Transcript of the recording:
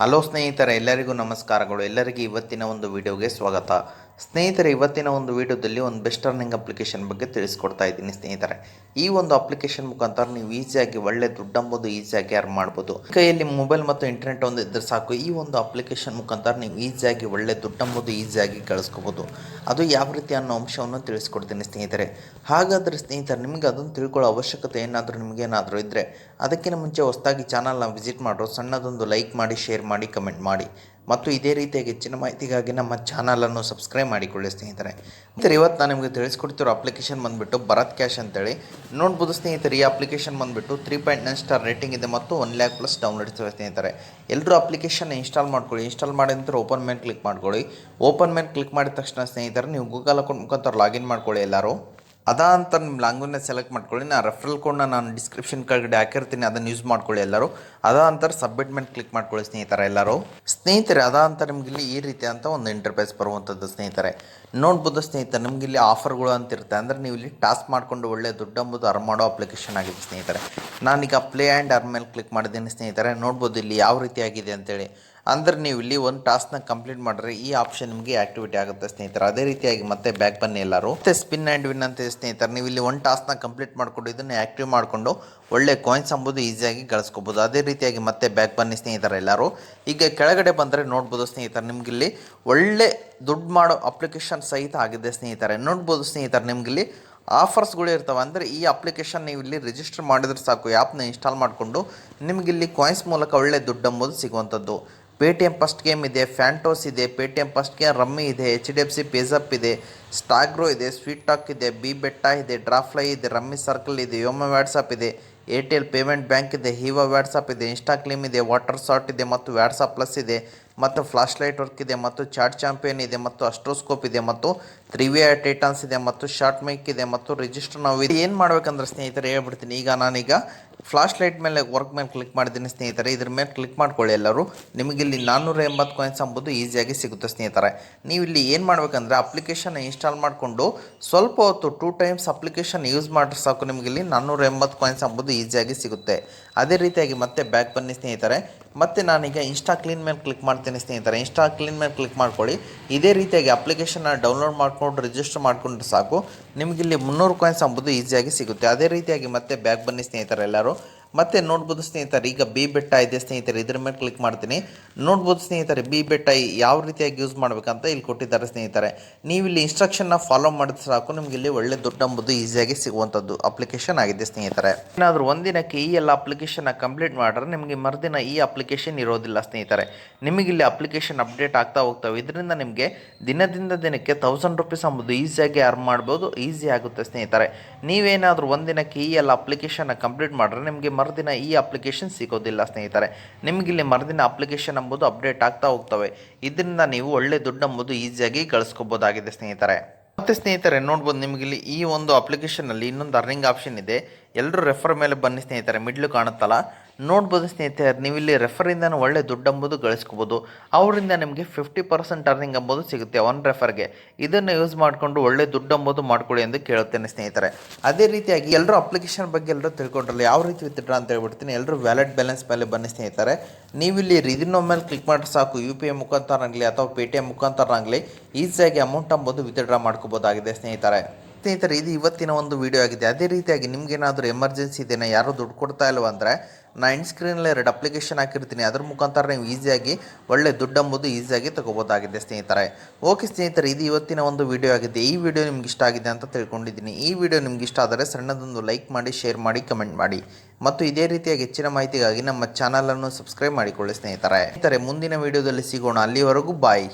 Hello ಸ್ನೇಹಿತರೆ, ಎಲ್ಲರಿಗೂ ನಮಸ್ಕಾರಗಳು. ಎಲ್ಲರಿಗೂ ಇವತ್ತಿನ ಒಂದು ವಿಡಿಯೋಗೆ ಸ್ವಾಗತ. ಸ್ನೇಹಿತರೆ, ಇವತ್ತಿನ ಒಂದು ವಿಡಿಯೋದಲ್ಲಿ ಒಂದು ಬೆಸ್ಟ್ ಅರ್ನಿಂಗ್ ಅಪ್ಲಿಕೇಶನ್ ಬಗ್ಗೆ ತಿಳಿಸ್ಕೊಡ್ತಾ ಇದ್ದೀನಿ. ಸ್ನೇಹಿತರೆ, ಈ ಒಂದು ಅಪ್ಲಿಕೇಶನ್ ಮುಖಾಂತರ ನೀವು ಈಸಿಯಾಗಿ ಒಳ್ಳೆ ದುಡ್ಡು ಎಂಬುದು ಈಸಿಯಾಗಿ ಅರ್ನ್ ಮಾಡ್ಬೋದು. ಕೈಯಲ್ಲಿ ಮೊಬೈಲ್ ಮತ್ತು ಇಂಟರ್ನೆಟ್ ಒಂದು ಇದ್ದರೆ ಸಾಕು, ಈ ಒಂದು ಅಪ್ಲಿಕೇಶನ್ ಮುಖಾಂತರ ನೀವು ಈಸಿಯಾಗಿ ಒಳ್ಳೆ ದುಡ್ಡು ಎಂಬುದು ಈಸಿಯಾಗಿ ಗಳಿಸ್ಕೋಬೋದು. ಅದು ಯಾವ ರೀತಿ ಅನ್ನೋ ಅಂಶವನ್ನು ತಿಳಿಸ್ಕೊಡ್ತೀನಿ ಸ್ನೇಹಿತರೆ. ಹಾಗಾದರೆ ಸ್ನೇಹಿತರೆ, ನಿಮಗೆ ಅದನ್ನು ತಿಳ್ಕೊಳ್ಳೋ ಅವಶ್ಯಕತೆ ನಿಮಗೇನಾದರೂ ಇದ್ದರೆ ಅದಕ್ಕಿಂತ ಮುಂಚೆ ಹೊಸದಾಗಿ ಚಾನಲ್ನ ವಿಸಿಟ್ ಮಾಡೋ ಸಣ್ಣದೊಂದು ಲೈಕ್ ಮಾಡಿ, ಶೇರ್ ಮಾಡಿ, ಕಮೆಂಟ್ ಮಾಡಿ ಮತ್ತು ಇದೇ ರೀತಿಯಾಗಿ ಹೆಚ್ಚಿನ ಮಾಹಿತಿಗಾಗಿ ನಮ್ಮ ಚಾನಲನ್ನು ಸಬ್ಸ್ಕ್ರೈಬ್ ಮಾಡಿಕೊಳ್ಳಿ ಸ್ನೇಹಿತರೆ. ಇವತ್ತು ನಾನು ನಿಮಗೆ ತಿಳಿಸ್ಕೊಡ್ತಿರೋ ಅಪ್ಲಿಕೇಶನ್ ಬಂದುಬಿಟ್ಟು ಭರತ್ ಕ್ಯಾಶ್ ಅಂತೇಳಿ ನೋಡ್ಬೋದು ಸ್ನೇಹಿತರೆ. ಈ ಅಪ್ಲಿಕೇಶನ್ ಬಂದುಬಿಟ್ಟು 3.9 ಸ್ಟಾರ್ ರೇಟಿಂಗ್ ಇದೆ ಮತ್ತು 1 ಲ್ಯಾಕ್ ಪ್ಲಸ್ ಡೌನ್ಲೋಡ್ಸ್ ಇದೆ ಸ್ನೇಹಿತರೆ. ಎಲ್ಲರೂ ಅಪ್ಲಿಕೇಶನ್ ಇನ್ಸ್ಟಾಲ್ ಮಾಡ್ಕೊಳ್ಳಿ. ಇನ್ಸ್ಟಾಲ್ ಮಾಡಿದ ನಂತರ ಓಪನ್ ಮೇಲೆ ಕ್ಲಿಕ್ ಮಾಡ್ಕೊಳ್ಳಿ. ಓಪನ್ ಮೇಲೆ ಕ್ಲಿಕ್ ಮಾಡಿದ ತಕ್ಷಣ ಸ್ನೇಹಿತರೆ, ನೀವು ಗೂಗಲ್ ಅಕೌಂಟ್ ಮುಖಾಂತರ ಲಾಗಿನ್ ಮಾಡ್ಕೊಳ್ಳಿ. ಎಲ್ಲರೂ ಅದಂತ ನಿಮ್ಮ ಲ್ಯಾಂಗ್ವೇಜ್ನ ಸೆಲೆಕ್ಟ್ ಮಾಡ್ಕೊಳ್ಳಿ. ನಾನು ರೆಫರಲ್ ಕೋಡ್ನ ನಾನು ಡಿಸ್ಕ್ರಿಪ್ಷನ್ ಕೆಳಗಡೆ ಹಾಕಿರ್ತೀನಿ, ಅದನ್ನು ಯೂಸ್ ಮಾಡ್ಕೊಳ್ಳಿ. ಎಲ್ಲರೂ ಅದಂತರ ಸಬ್ಮಿಟ್ ಮೇಲೆ ಕ್ಲಿಕ್ ಮಾಡ್ಕೊಳ್ಳಿ ಸ್ನೇಹಿತರೆ. ಸ್ನೇಹಿತರೆ, ಅದಂತ ನಿಮ್ಗೆ ಇಲ್ಲಿ ಈ ರೀತಿ ಅಂತ ಒಂದು ಇಂಟರ್ಫೇಸ್ ಬರುವಂಥದ್ದು ಸ್ನೇಹಿತರೆ. ನೋಡ್ಬೋದು ಸ್ನೇಹಿತರೆ, ನಿಮ್ಗೆ ಇಲ್ಲಿ ಆಫರ್ಗಳು ಅಂತ ಇರುತ್ತೆ. ಅಂದರೆ ನೀವು ಇಲ್ಲಿ ಟಾಸ್ಕ್ ಮಾಡಿಕೊಂಡು ಒಳ್ಳೆ ದುಡ್ಡು ಎಂಬುದು ಅರ್ನ್ ಮಾಡೋ ಅಪ್ಲಿಕೇಶನ್ ಆಗಿದೆ ಸ್ನೇಹಿತರೆ. ನಾನೀಗ ಪ್ಲೇ ಆ್ಯಂಡ್ ಅರ್ನ್ ಮೇಲೆ ಕ್ಲಿಕ್ ಮಾಡಿದ್ದೀನಿ ಸ್ನೇಹಿತರೆ. ನೋಡ್ಬೋದು ಇಲ್ಲಿ ಯಾವ ರೀತಿ ಆಗಿದೆ ಅಂತೇಳಿ. ಅಂದರೆ ನೀವು ಇಲ್ಲಿ ಒಂದು ಟಾಸ್ಕ್ನ ಕಂಪ್ಲೀಟ್ ಮಾಡಿದ್ರೆ ಈ ಆಪ್ಷನ್ ನಿಮಗೆ ಆಕ್ಟಿವಿಟಿ ಆಗುತ್ತೆ ಸ್ನೇಹಿತರೆ. ಅದೇ ರೀತಿಯಾಗಿ ಮತ್ತೆ ಬ್ಯಾಕ್ ಬನ್ನಿ. ಎಲ್ಲರೂ ಮತ್ತೆ ಸ್ಪಿನ್ ಆ್ಯಂಡ್ ವಿನ್ ಅಂತ ಸ್ನೇಹಿತರೆ. ನೀವು ಇಲ್ಲಿ ಒಂದು ಟಾಸ್ಕ್ನ ಕಂಪ್ಲೀಟ್ ಮಾಡಿಕೊಂಡು ಇದನ್ನು ಆ್ಯಕ್ಟಿವ್ ಮಾಡಿಕೊಂಡು ಒಳ್ಳೆ ಕಾಯಿನ್ಸ್ ಎಂಬುದು ಈಸಿಯಾಗಿ ಗಳಿಸ್ಕೋಬೋದು. ಅದೇ ರೀತಿಯಾಗಿ ಮತ್ತೆ ಬ್ಯಾಕ್ ಬನ್ನಿ ಸ್ನೇಹಿತರೆ. ಎಲ್ಲರೂ ಈಗ ಕೆಳಗಡೆ ಬಂದರೆ ನೋಡ್ಬೋದು ಸ್ನೇಹಿತರೆ, ನಿಮಗಿಲ್ಲಿ ಒಳ್ಳೆ ದುಡ್ಡು ಮಾಡೋ ಅಪ್ಲಿಕೇಶನ್ ಸಹಿತ ಆಗಿದೆ ಸ್ನೇಹಿತರೆ. ನೋಡ್ಬೋದು ಸ್ನೇಹಿತರೆ, ನಿಮಗಿಲ್ಲಿ ಆಫರ್ಸ್ಗಳು ಇರ್ತವೆ. ಅಂದರೆ ಈ ಅಪ್ಲಿಕೇಶನ್ ನೀವು ಇಲ್ಲಿ ರಿಜಿಸ್ಟರ್ ಮಾಡಿದ್ರೆ ಸಾಕು, ಆ್ಯಪ್ನ ಇನ್ಸ್ಟಾಲ್ ಮಾಡಿಕೊಂಡು ನಿಮಗಿಲ್ಲಿ ಕಾಯಿನ್ಸ್ ಮೂಲಕ ಒಳ್ಳೆ ದುಡ್ಡು ಎಂಬುದು ಸಿಗುವಂಥದ್ದು. ಪೇಟಿಎಮ್ ಫಸ್ಟ್ ಗೇಮ್ ಇದೆ, ಫ್ಯಾಂಟೋಸ್ ಇದೆ, ಪೇಟಿಎಮ್ ಫಸ್ಟ್ ಗೇಮ್ ರಮ್ಮಿ ಇದೆ, HDFC ಪೇಜಪ್ ಇದೆ, ಸ್ಟಾಗ್ರೋ ಇದೆ, ಸ್ವೀಟ್ ಟಾಕ್ ಇದೆ, ಬಿ ಬೆಟ್ಟ ಇದೆ, ಡ್ರಾಫ್ಲೈ ಇದೆ, ರಮ್ಮಿ ಸರ್ಕಲ್ ಇದೆ, ಯೋಮೋ ವ್ಯಾಟ್ಸಪ್ ಇದೆ, ಏರ್ಟೆಲ್ ಪೇಮೆಂಟ್ ಬ್ಯಾಂಕ್ ಇದೆ, ಹೀವಾ ವ್ಯಾಟ್ಸಪ್ ಇದೆ, ಇನ್ಸ್ಟಾಕ್ಲಿಮ್ ಇದೆ, ವಾಟರ್ ಸಾರ್ಟ್ ಇದೆ ಮತ್ತು ವ್ಯಾಟ್ಸಪ್ ಪ್ಲಸ್ ಇದೆ ಮತ್ತು ಫ್ಲಾಶ್ ಲೈಟ್ ವರ್ಕ್ ಇದೆ ಮತ್ತು ಚಾಟ್ ಚಾಂಪಿಯನ್ ಇದೆ ಮತ್ತು ಅಸ್ಟ್ರೋಸ್ಕೋಪ್ ಇದೆ ಮತ್ತು 3V ಟೈಟಾನ್ಸ್ ಇದೆ ಮತ್ತು ಶಾರ್ಟ್ ಮೈಕ್ ಇದೆ ಮತ್ತು ರಿಜಿಸ್ಟರ್. ನಾವು ಇದು ಏನು ಮಾಡ್ಬೇಕಂದ್ರೆ ಸ್ನೇಹಿತರೆ ಹೇಳ್ಬಿಡ್ತೀನಿ. ಈಗ ನಾನೀಗ ಫ್ಲಾಶ್ ಲೈಟ್ ಮೇಲೆ ವರ್ಕ್ ಮೇಲೆ ಕ್ಲಿಕ್ ಮಾಡಿದ್ದೀನಿ ಸ್ನೇಹಿತರೆ. ಇದ್ರ ಮೇಲೆ ಕ್ಲಿಕ್ ಮಾಡ್ಕೊಳ್ಳಿ. ಎಲ್ಲರೂ ನಿಮಗಿಲ್ಲಿ 480 ಕಾಯಿನ್ಸ್ ಎಂಬುದು ಈಸಿಯಾಗಿ ಸಿಗುತ್ತೆ ಸ್ನೇಹಿತರೆ. ನೀವು ಇಲ್ಲಿ ಏನು ಮಾಡಬೇಕಂದ್ರೆ ಅಪ್ಲಿಕೇಶನ್ ಇನ್ಸ್ಟಾಲ್ ಮಾಡಿಕೊಂಡು ಸ್ವಲ್ಪ ಹೊತ್ತು 2 ಟೈಮ್ಸ್ ಅಪ್ಲಿಕೇಶನ್ ಯೂಸ್ ಮಾಡಿದ್ರೆ ಸಾಕು, ನಿಮಗಿಲ್ಲಿ 480 ಕಾಯಿನ್ಸ್ ಎಂಬುದು ಈಸಿಯಾಗಿ ಸಿಗುತ್ತೆ. ಅದೇ ರೀತಿಯಾಗಿ ಮತ್ತೆ ಬ್ಯಾಕ್ ಬನ್ನಿ ಸ್ನೇಹಿತರೆ. ಮತ್ತು ನಾನೀಗ ಇನ್ಸ್ಟಾ ಕ್ಲೀನ್ ಮೇಲೆ ಕ್ಲಿಕ್ ಮಾಡ್ತೀನಿ ಸ್ನೇಹಿತರೆ. ಇನ್ಸ್ಟಾ ಕ್ಲೀನ್ ಮೇಲೆ ಕ್ಲಿಕ್ ಮಾಡ್ಕೊಳ್ಳಿ. ಇದೇ ರೀತಿಯಾಗಿ ಅಪ್ಲಿಕೇಶನ್ನ ಡೌನ್ಲೋಡ್ ಮಾಡ್ಕೊಂಡು ರಿಜಿಸ್ಟರ್ ಮಾಡಿಕೊಂಡ್ರೆ ಸಾಕು, ನಿಮಗಿಲ್ಲಿ 300 ಕಾಯಿನ್ಸ್ ಎಂಬುದು ಈಸಿಯಾಗಿ ಸಿಗುತ್ತೆ. ಅದೇ ರೀತಿಯಾಗಿ ಮತ್ತೆ ಬ್ಯಾಕ್ ಬನ್ನಿ ಸ್ನೇಹಿತರೆ. ಎಲ್ಲರೂ ಮತ್ತೆ ನೋಡ್ಬೋದು ಸ್ನೇಹಿತರೆ, ಈಗ ಬಿ ಬೆಟ್ಟ ಇದೆ ಸ್ನೇಹಿತರೆ. ಇದ್ರ ಮೇಲೆ ಕ್ಲಿಕ್ ಮಾಡ್ತೀನಿ. ನೋಡ್ಬೋದು ಸ್ನೇಹಿತರೆ, ಬಿ ಬೆಟ್ಟ ಯಾವ ರೀತಿಯಾಗಿ ಯೂಸ್ ಮಾಡಬೇಕಂತ ಇಲ್ಲಿ ಕೊಟ್ಟಿದ್ದಾರೆ ಸ್ನೇಹಿತರೆ. ನೀವು ಇಲ್ಲಿ ಇನ್ಸ್ಟ್ರಕ್ಷನ್ನ ಫಾಲೋ ಮಾಡಿದ್ರೆ ಸಾಕು, ನಿಮ್ಗೆ ಇಲ್ಲಿ ಒಳ್ಳೆ ದುಡ್ಡು ಎಂಬುದು ಈಸಿಯಾಗಿ ಸಿಗುವಂಥದ್ದು ಅಪ್ಲಿಕೇಶನ್ ಆಗಿದೆ ಸ್ನೇಹಿತರೆ. ಏನಾದರೂ ಒಂದಿನಕ್ಕೆ ಈ ಎಲ್ಲ ಅಪ್ಲಿಕೇಶನ್ನ ಕಂಪ್ಲೀಟ್ ಮಾಡಿದ್ರೆ ನಿಮಗೆ ಮರುದಿನ ಈ ಅಪ್ಲಿಕೇಶನ್ ಇರೋದಿಲ್ಲ ಸ್ನೇಹಿತರೆ. ನಿಮಗಿಲ್ಲಿ ಅಪ್ಲಿಕೇಶನ್ ಅಪ್ಡೇಟ್ ಆಗ್ತಾ ಹೋಗ್ತವೆ. ಇದರಿಂದ ನಿಮಗೆ ದಿನದಿಂದ ದಿನಕ್ಕೆ 1000 ರೂಪೀಸ್ ಎಂಬುದು ಈಸಿಯಾಗಿ ಅರ್ನ್ ಮಾಡ್ಬೋದು, ಈಸಿ ಆಗುತ್ತೆ ಸ್ನೇಹಿತರೆ. ನೀವೇನಾದರೂ ಒಂದಿನಕ್ಕೆ ಈ ಎಲ್ಲ ಅಪ್ಲಿಕೇಶನ್ನ ಕಂಪ್ಲೀಟ್ ಮಾಡಿದ್ರೆ ನಿಮಗೆ ಮರುದಿನ ಈ ಅಪ್ಲಿಕೇಶನ್ ಸಿಗೋದಿಲ್ಲ ಸ್ನೇಹಿತರೆ. ನಿಮಗಿಲ್ಲಿ ಮರುದಿನ ಅಪ್ಲಿಕೇಶನ್ ಎಂಬುದು ಅಪ್ಡೇಟ್ ಆಗ್ತಾ ಹೋಗ್ತವೆ. ಇದರಿಂದ ನೀವು ಒಳ್ಳೆ ದುಡ್ಡು ಎಂಬುದು ಈಸಿಯಾಗಿ ಗಳಿಸ್ಕೋಬೋದಾಗಿದೆ ಸ್ನೇಹಿತರೆ. ಮತ್ತು ಸ್ನೇಹಿತರೆ ನೋಡ್ಬೋದು, ನಿಮಗಿಲ್ಲಿ ಈ ಒಂದು ಅಪ್ಲಿಕೇಶನಲ್ಲಿ ಇನ್ನೊಂದು ಅರ್ನಿಂಗ್ ಆಪ್ಷನ್ ಇದೆ. ಎಲ್ಲರೂ ರೆಫರ್ ಮೇಲೆ ಬನ್ನಿ ಸ್ನೇಹಿತರೆ. ಮಿಡ್ಲು ಕಾಣುತ್ತಲ್ಲ, ನೋಡ್ಬೋದು ಸ್ನೇಹಿತರೆ, ನೀವು ಇಲ್ಲಿ ರೆಫರಿಂದನೂ ಒಳ್ಳೆ ದುಡ್ಡು ಎಂಬುದು ಗಳಿಸ್ಕೋಬೋದು. ಅವರಿಂದ ನಿಮಗೆ 50% ಅರ್ನಿಂಗ್ ಎಂಬುದು ಸಿಗುತ್ತೆ ಒನ್ ರೆಫರ್ಗೆ. ಇದನ್ನು ಯೂಸ್ ಮಾಡಿಕೊಂಡು ಒಳ್ಳೆ ದುಡ್ಡು ಎಂಬುದು ಮಾಡ್ಕೊಳ್ಳಿ ಎಂದು ಕೇಳುತ್ತೇನೆ ಸ್ನೇಹಿತರೆ. ಅದೇ ರೀತಿಯಾಗಿ ಎಲ್ಲರೂ ಅಪ್ಲಿಕೇಶನ್ ಬಗ್ಗೆ ಎಲ್ಲರೂ ತಿಳ್ಕೊಂಡ್ರಲ್ಲ, ಯಾವ ರೀತಿ ವಿತ್ಡ್ರಾ ಅಂತ ಹೇಳ್ಬಿಡ್ತೀನಿ. ಎಲ್ಲರೂ ವ್ಯಾಲೆಟ್ ಬ್ಯಾಲೆನ್ಸ್ ಮೇಲೆ ಬನ್ನಿ ಸ್ನೇಹಿತರೆ. ನೀವಿಲ್ಲಿ ರಿದಿನೋ ಮೇಲೆ ಕ್ಲಿಕ್ ಮಾಡಿದ್ರೆ ಸಾಕು, UPI ಮುಖಾಂತರ ಆಗಲಿ ಅಥವಾ ಪೇಟಿಎಮ್ ಮುಖಾಂತರ ಆಗಲಿ ಈಸಿಯಾಗಿ ಅಮೌಂಟ್ ಎಂಬುದು ವಿತ್ಡ್ರಾ ಮಾಡ್ಕೋಬೋದಾಗಿದೆ ಸ್ನೇಹಿತರೆ. ಇದು ಇವತ್ತಿನ ಒಂದು ವಿಡಿಯೋ ಆಗಿದೆ. ಅದೇ ರೀತಿಯಾಗಿ ನಿಮಗೇನಾದರೂ ಎಮರ್ಜೆನ್ಸಿ ಇದೆಯಾ, ಯಾರೂ ದುಡ್ಡು ಕೊಡ್ತಾ ಇಲ್ವ ಅಂದರೆ ನಾನು ಎಂಡ್ ಸ್ಕ್ರೀನಲ್ಲಿ 2 ಅಪ್ಲಿಕೇಶನ್ ಹಾಕಿರ್ತೀನಿ. ಅದ್ರ ಮುಖಾಂತರ ನೀವು ಈಸಿಯಾಗಿ ಒಳ್ಳೆ ದುಡ್ಡು ಎಂಬುದು ಈಸಿಯಾಗಿ ತಗೋಬೋದಾಗಿದೆ ಸ್ನೇಹಿತರೆ. ಓಕೆ ಸ್ನೇಹಿತರೆ, ಇದು ಇವತ್ತಿನ ಒಂದು ವಿಡಿಯೋ ಆಗಿದೆ. ಈ ವಿಡಿಯೋ ನಿಮ್ಗೆ ಇಷ್ಟ ಆಗಿದೆ ಅಂತ ತಿಳ್ಕೊಂಡಿದ್ದೀನಿ. ಈ ವಿಡಿಯೋ ನಿಮ್ಗೆ ಇಷ್ಟ ಆದರೆ ಸಣ್ಣದೊಂದು ಲೈಕ್ ಮಾಡಿ, ಶೇರ್ ಮಾಡಿ, ಕಮೆಂಟ್ ಮಾಡಿ ಮತ್ತು ಇದೇ ರೀತಿಯಾಗಿ ಹೆಚ್ಚಿನ ಮಾಹಿತಿಗಾಗಿ ನಮ್ಮ ಚಾನಲನ್ನು ಸಬ್ಸ್ಕ್ರೈಬ್ ಮಾಡಿಕೊಳ್ಳಿ ಸ್ನೇಹಿತರೆ. ಮುಂದಿನ ವಿಡಿಯೋದಲ್ಲಿ ಸಿಗೋಣ. ಅಲ್ಲಿವರೆಗೂ ಬಾಯ್.